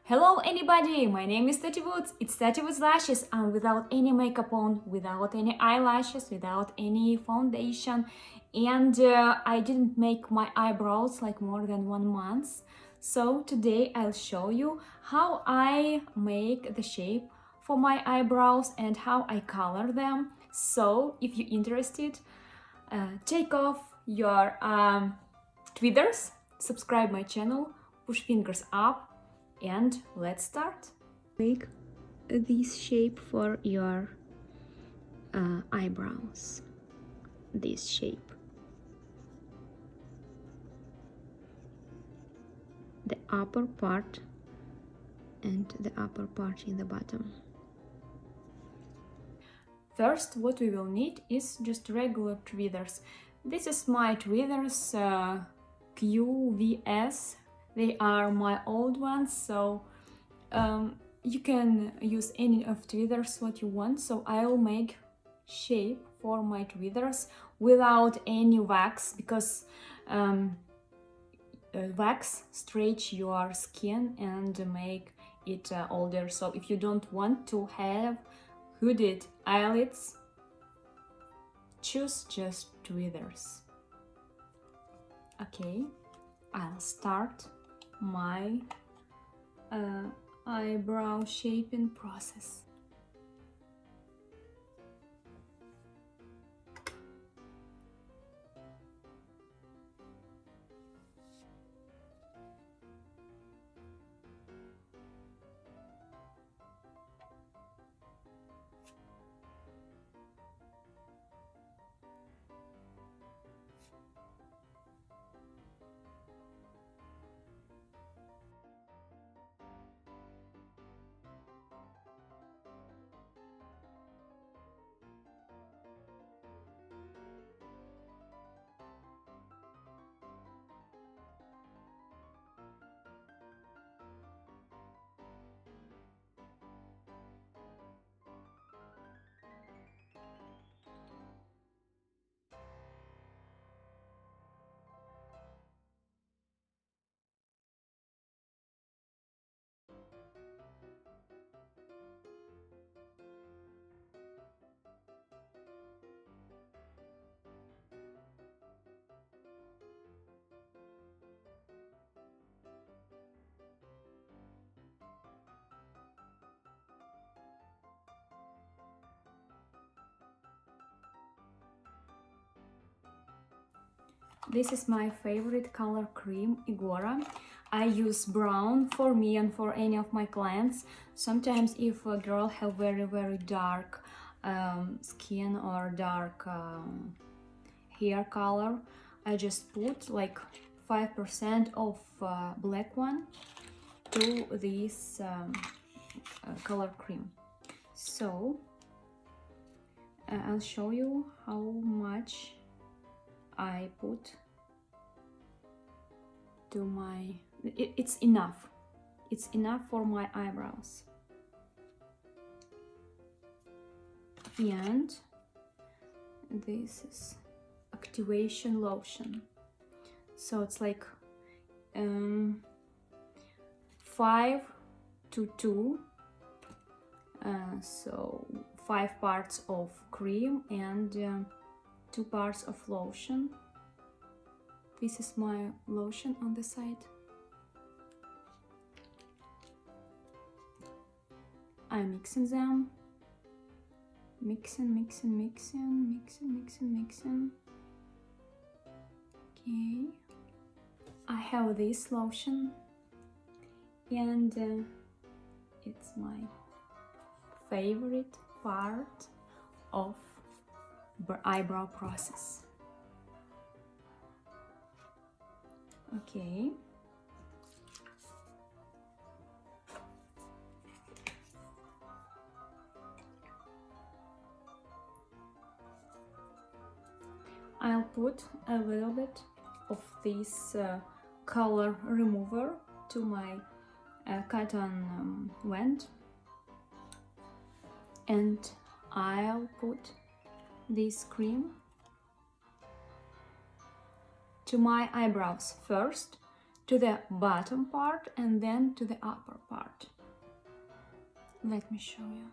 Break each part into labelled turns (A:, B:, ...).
A: Hello anybody, my name is Tatty Woods, it's Tatty Woods Lashes. I'm without any makeup on, without any eyelashes, without any foundation, and I didn't make my eyebrows like more than 1 month. So today I'll show you how I make the shape for my eyebrows and how I color them. So if you're interested, take off your tweezers, subscribe my channel, push fingers up, and let's start. Make this shape for your eyebrows. This shape. The upper part and the upper part in the bottom. First, what we will need is just regular tweezers. This is my tweezers QVS. They are my old ones, so you can use any of tweezers what you want. So I'll make shape for my tweezers without any wax, because wax stretch your skin and make it older. So if you don't want to have hooded eyelids, choose just tweezers. Okay, I'll start my eyebrow shaping process. This is my favorite color cream, Igora. I use brown for me and for any of my clients. Sometimes if a girl have very dark skin or dark hair color, I just put like 5% of black one to this color cream. So I'll show you how much I put to my... it's enough. It's enough for my eyebrows. And this is activation lotion. So it's like 5 to 2. So 5 parts of cream and 2 parts of lotion. This is my lotion on the side. I'm mixing them. Mixing. Okay. I have this lotion and it's my favorite part of eyebrow process. Okay. I'll put a little bit of this color remover to my cotton wand, and I'll put this cream to my eyebrows first to the bottom part and then to the upper part. Let me show you.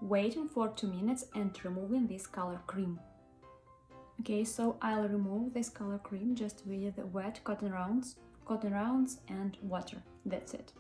A: Waiting for 2 minutes and removing this color cream. Okay, so I'll remove this color cream just with wet cotton rounds and water. That's it.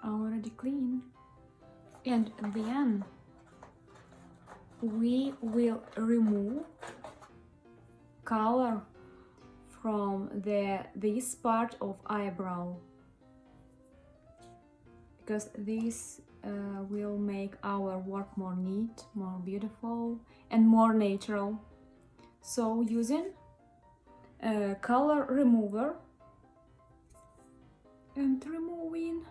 A: Already clean. And then we will remove color from this part of eyebrow, because this will make our work more neat, more beautiful and more natural. So using a color remover and removing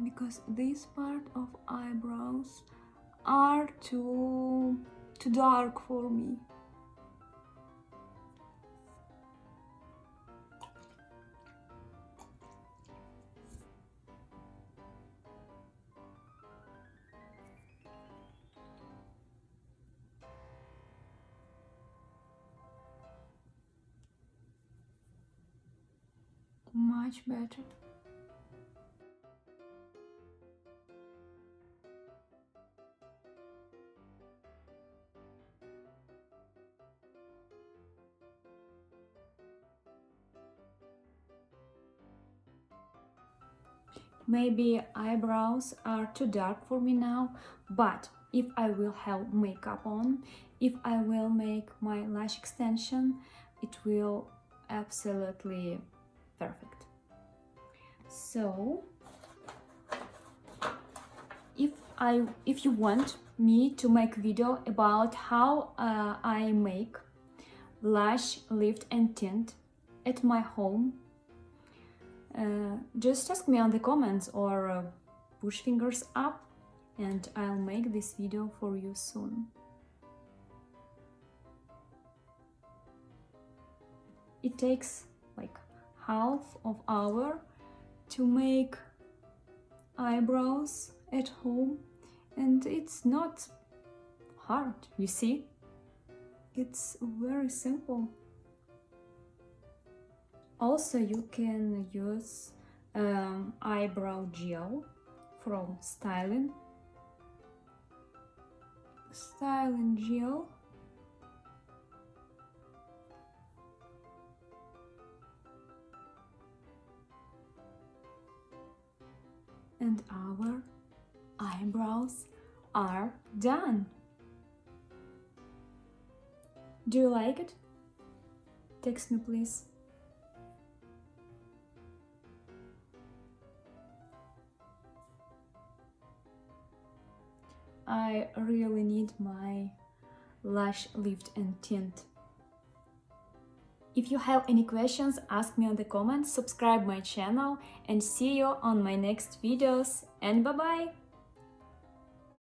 A: because this part of eyebrows are too dark for me. Much better. Maybe eyebrows are too dark for me now, but if I will have makeup on, if I will make my lash extension, it will absolutely perfect. So if you want me to make video about how I make lash lift and tint at my home, just ask me on the comments or push fingers up and I'll make this video for you soon. It takes like half of hour to make eyebrows at home, and it's not hard, you see? It's very simple. Also, you can use eyebrow gel from styling gel. And our eyebrows are done. Do you like it? Text me, please. I really need my lash lift and tint. If you have any questions, ask me on the comments, subscribe my channel, and see you on my next videos, and bye bye!